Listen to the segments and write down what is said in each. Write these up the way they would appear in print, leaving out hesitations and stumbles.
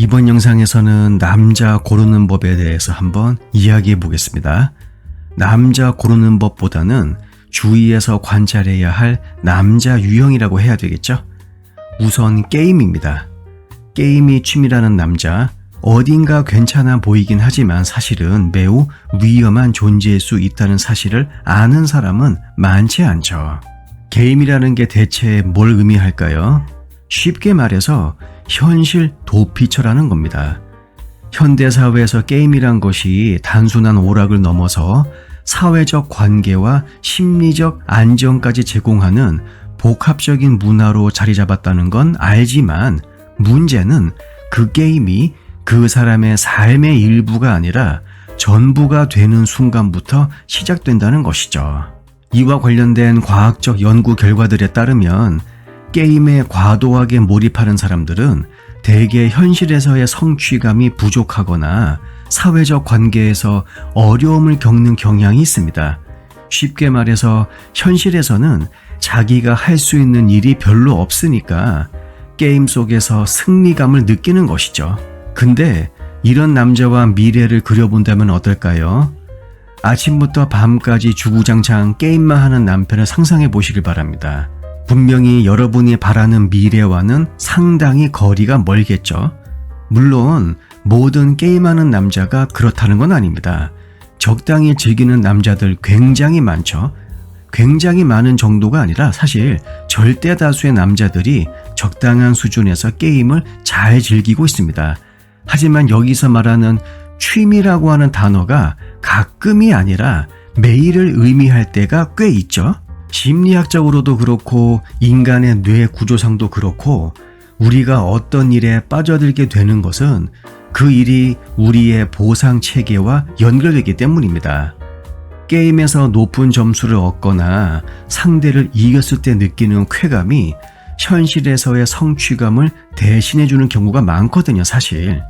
이번 영상에서는 남자 고르는 법에 대해서 한번 이야기해 보겠습니다. 남자 고르는 법보다는 주위에서 관찰해야 할 남자 유형이라고 해야 되겠죠? 우선 게임입니다. 게임이 취미라는 남자, 어딘가 괜찮아 보이긴 하지만 사실은 매우 위험한 존재일 수 있다는 사실을 아는 사람은 많지 않죠. 게임이라는 게 대체 뭘 의미할까요? 쉽게 말해서 현실 도피처라는 겁니다. 현대사회에서 게임이란 것이 단순한 오락을 넘어서 사회적 관계와 심리적 안정까지 제공하는 복합적인 문화로 자리 잡았다는 건 알지만 문제는 그 게임이 그 사람의 삶의 일부가 아니라 전부가 되는 순간부터 시작된다는 것이죠. 이와 관련된 과학적 연구 결과들에 따르면 게임에 과도하게 몰입하는 사람들은 대개 현실에서의 성취감이 부족하거나 사회적 관계에서 어려움을 겪는 경향이 있습니다. 쉽게 말해서 현실에서는 자기가 할 수 있는 일이 별로 없으니까 게임 속에서 승리감을 느끼는 것이죠. 근데 이런 남자와 미래를 그려본다면 어떨까요? 아침부터 밤까지 주구장창 게임만 하는 남편을 상상해 보시길 바랍니다. 분명히 여러분이 바라는 미래와는 상당히 거리가 멀겠죠. 물론 모든 게임하는 남자가 그렇다는 건 아닙니다. 적당히 즐기는 남자들 굉장히 많죠. 굉장히 많은 정도가 아니라 사실 절대 다수의 남자들이 적당한 수준에서 게임을 잘 즐기고 있습니다. 하지만 여기서 말하는 취미라고 하는 단어가 가끔이 아니라 매일을 의미할 때가 꽤 있죠. 심리학적으로도 그렇고 인간의 뇌 구조상도 그렇고 우리가 어떤 일에 빠져들게 되는 것은 그 일이 우리의 보상 체계와 연결되기 때문입니다. 게임에서 높은 점수를 얻거나 상대를 이겼을 때 느끼는 쾌감이 현실에서의 성취감을 대신해주는 경우가 많거든요, 사실.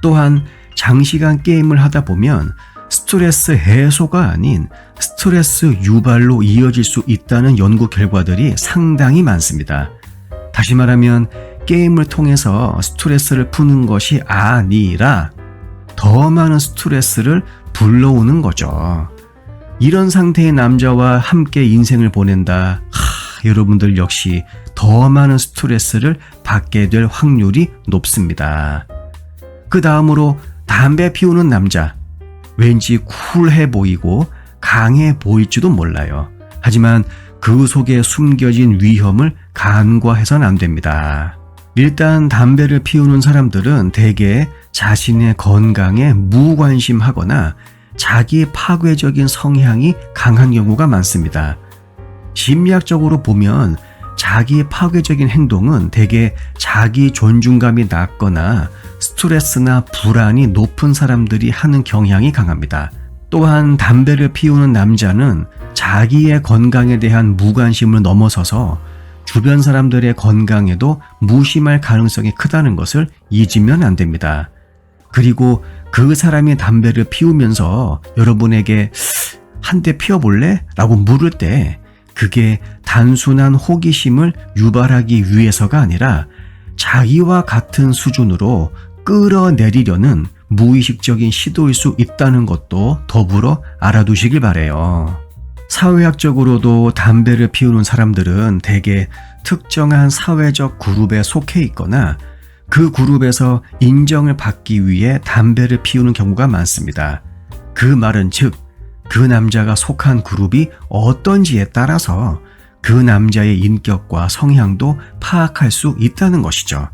또한 장시간 게임을 하다 보면 스트레스 해소가 아닌 스트레스 유발로 이어질 수 있다는 연구 결과들이 상당히 많습니다. 다시 말하면 게임을 통해서 스트레스를 푸는 것이 아니라 더 많은 스트레스를 불러오는 거죠. 이런 상태의 남자와 함께 인생을 보낸다. 여러분들 역시 더 많은 스트레스를 받게 될 확률이 높습니다. 그 다음으로 담배 피우는 남자. 왠지 쿨해 보이고 강해 보일지도 몰라요. 하지만 그 속에 숨겨진 위험을 간과해서는 안 됩니다. 일단 담배를 피우는 사람들은 대개 자신의 건강에 무관심하거나 자기 파괴적인 성향이 강한 경우가 많습니다. 심리학적으로 보면 자기 파괴적인 행동은 대개 자기 존중감이 낮거나 스트레스나 불안이 높은 사람들이 하는 경향이 강합니다. 또한 담배를 피우는 남자는 자기의 건강에 대한 무관심을 넘어서서 주변 사람들의 건강에도 무심할 가능성이 크다는 것을 잊으면 안 됩니다. 그리고 그 사람이 담배를 피우면서 여러분에게 한 대 피워볼래? 라고 물을 때 그게 단순한 호기심을 유발하기 위해서가 아니라 자기와 같은 수준으로 끌어내리려는 무의식적인 시도일 수 있다는 것도 더불어 알아두시길 바라요. 사회학적으로도 담배를 피우는 사람들은 대개 특정한 사회적 그룹에 속해 있거나 그 그룹에서 인정을 받기 위해 담배를 피우는 경우가 많습니다. 그 말은 즉, 그 남자가 속한 그룹이 어떤지에 따라서 그 남자의 인격과 성향도 파악할 수 있다는 것이죠.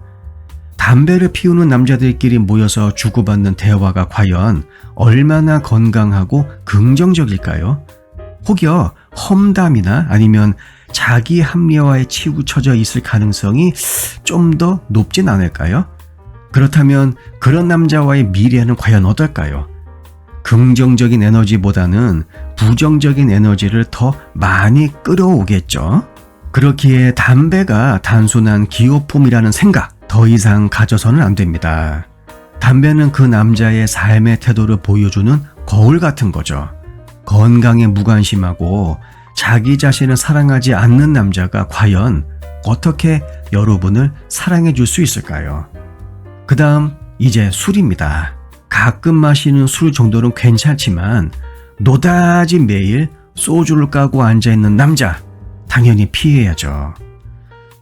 담배를 피우는 남자들끼리 모여서 주고받는 대화가 과연 얼마나 건강하고 긍정적일까요? 혹여 험담이나 아니면 자기 합리화에 치우쳐져 있을 가능성이 좀 더 높진 않을까요? 그렇다면 그런 남자와의 미래는 과연 어떨까요? 긍정적인 에너지보다는 부정적인 에너지를 더 많이 끌어오겠죠? 그렇기에 담배가 단순한 기호품이라는 생각 더 이상 가져서는 안 됩니다. 담배는 그 남자의 삶의 태도를 보여주는 거울 같은 거죠. 건강에 무관심하고 자기 자신을 사랑하지 않는 남자가 과연 어떻게 여러분을 사랑해 줄 수 있을까요? 그 다음 이제 술입니다. 가끔 마시는 술 정도는 괜찮지만 노다지 매일 소주를 까고 앉아있는 남자, 당연히 피해야죠.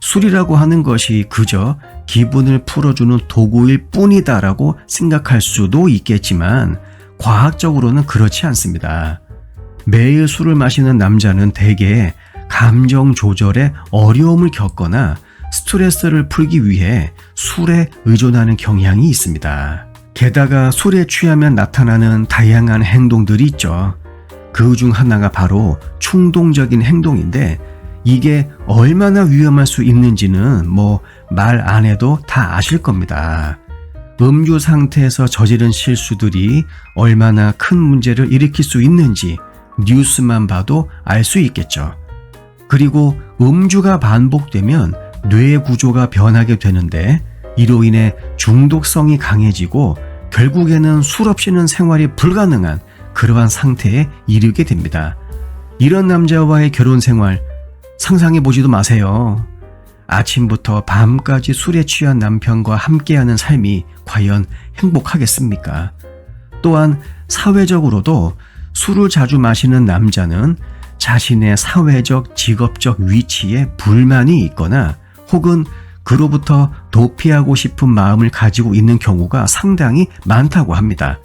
술이라고 하는 것이 그저 기분을 풀어주는 도구일 뿐이다라고 생각할 수도 있겠지만 과학적으로는 그렇지 않습니다. 매일 술을 마시는 남자는 대개 감정 조절에 어려움을 겪거나 스트레스를 풀기 위해 술에 의존하는 경향이 있습니다. 게다가 술에 취하면 나타나는 다양한 행동들이 있죠. 그 중 하나가 바로 충동적인 행동인데 이게 얼마나 위험할 수 있는지는 말 안 해도 다 아실 겁니다. 음주 상태에서 저지른 실수들이 얼마나 큰 문제를 일으킬 수 있는지 뉴스만 봐도 알 수 있겠죠. 그리고 음주가 반복되면 뇌 구조가 변하게 되는데 이로 인해 중독성이 강해지고 결국에는 술 없이는 생활이 불가능한 그러한 상태에 이르게 됩니다. 이런 남자와의 결혼 생활 상상해보지도 마세요. 아침부터 밤까지 술에 취한 남편과 함께하는 삶이 과연 행복하겠습니까? 또한 사회적으로도 술을 자주 마시는 남자는 자신의 사회적, 직업적 위치에 불만이 있거나 혹은 그로부터 도피하고 싶은 마음을 가지고 있는 경우가 상당히 많다고 합니다.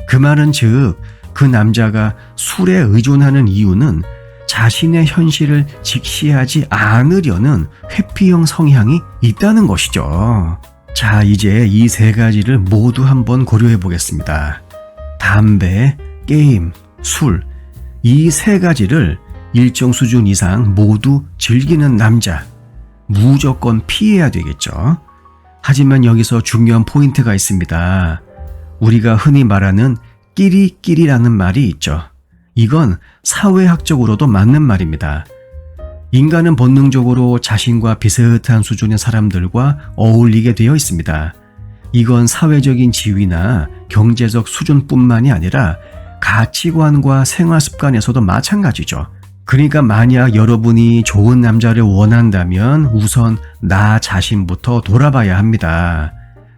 그 말은 즉, 그 남자가 술에 의존하는 이유는 자신의 현실을 직시하지 않으려는 회피형 성향이 있다는 것이죠. 자, 이제 이 세 가지를 모두 한번 고려해 보겠습니다. 담배, 게임, 술, 이 세 가지를 일정 수준 이상 모두 즐기는 남자, 무조건 피해야 되겠죠. 하지만 여기서 중요한 포인트가 있습니다. 우리가 흔히 말하는 끼리끼리라는 말이 있죠. 이건 사회학적으로도 맞는 말입니다. 인간은 본능적으로 자신과 비슷한 수준의 사람들과 어울리게 되어 있습니다. 이건 사회적인 지위나 경제적 수준뿐만이 아니라 가치관과 생활 습관에서도 마찬가지죠. 그러니까 만약 여러분이 좋은 남자를 원한다면 우선 나 자신부터 돌아봐야 합니다.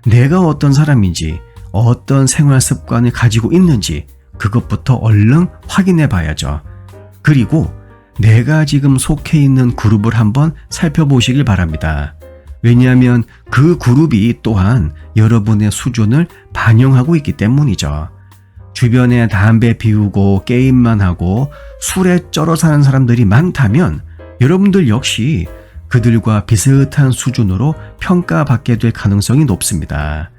내가 어떤 사람인지, 어떤 생활 습관을 가지고 있는지 그것부터 얼른 확인해 봐야죠. 그리고 내가 지금 속해 있는 그룹을 한번 살펴보시길 바랍니다. 왜냐하면 그 그룹이 또한 여러분의 수준을 반영하고 있기 때문이죠. 주변에 담배 피우고 게임만 하고 술에 쩔어 사는 사람들이 많다면 여러분들 역시 그들과 비슷한 수준으로 평가받게 될 가능성이 높습니다.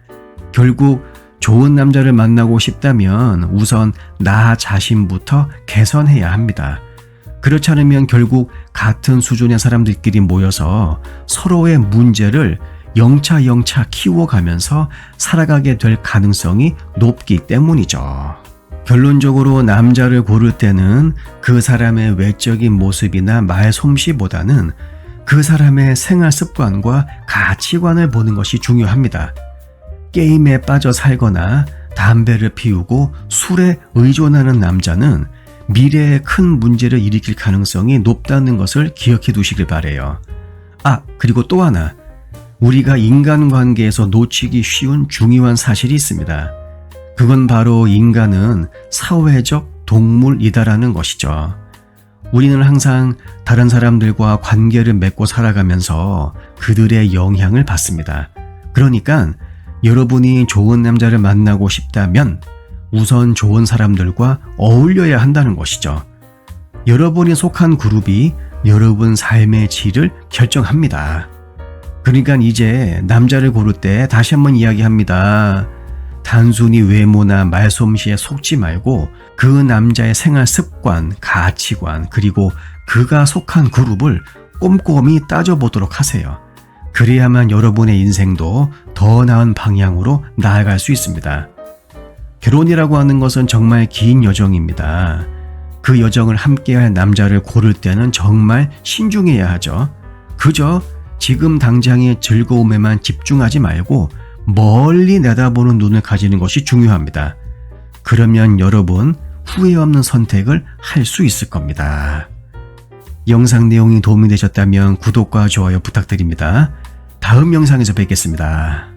결국 좋은 남자를 만나고 싶다면 우선 나 자신부터 개선해야 합니다. 그렇지 않으면 결국 같은 수준의 사람들끼리 모여서 서로의 문제를 영차 키워가면서 살아가게 될 가능성이 높기 때문이죠. 결론적으로 남자를 고를 때는 그 사람의 외적인 모습이나 말솜씨보다는 그 사람의 생활 습관과 가치관을 보는 것이 중요합니다. 게임에 빠져 살거나 담배를 피우고 술에 의존하는 남자는 미래에 큰 문제를 일으킬 가능성이 높다는 것을 기억해 두시길 바라요. 그리고 또 하나, 우리가 인간관계에서 놓치기 쉬운 중요한 사실이 있습니다. 그건 바로 인간은 사회적 동물이다라는 것이죠. 우리는 항상 다른 사람들과 관계를 맺고 살아가면서 그들의 영향을 받습니다. 그러니까 여러분이 좋은 남자를 만나고 싶다면 우선 좋은 사람들과 어울려야 한다는 것이죠. 여러분이 속한 그룹이 여러분 삶의 질을 결정합니다. 그러니까 이제 남자를 고를 때 다시 한번 이야기합니다. 단순히 외모나 말솜씨에 속지 말고 그 남자의 생활 습관, 가치관, 그리고 그가 속한 그룹을 꼼꼼히 따져보도록 하세요. 그래야만 여러분의 인생도 더 나은 방향으로 나아갈 수 있습니다. 결혼이라고 하는 것은 정말 긴 여정입니다. 그 여정을 함께할 남자를 고를 때는 정말 신중해야 하죠. 그저 지금 당장의 즐거움에만 집중하지 말고 멀리 내다보는 눈을 가지는 것이 중요합니다. 그러면 여러분 후회 없는 선택을 할 수 있을 겁니다. 영상 내용이 도움이 되셨다면 구독과 좋아요 부탁드립니다. 다음 영상에서 뵙겠습니다.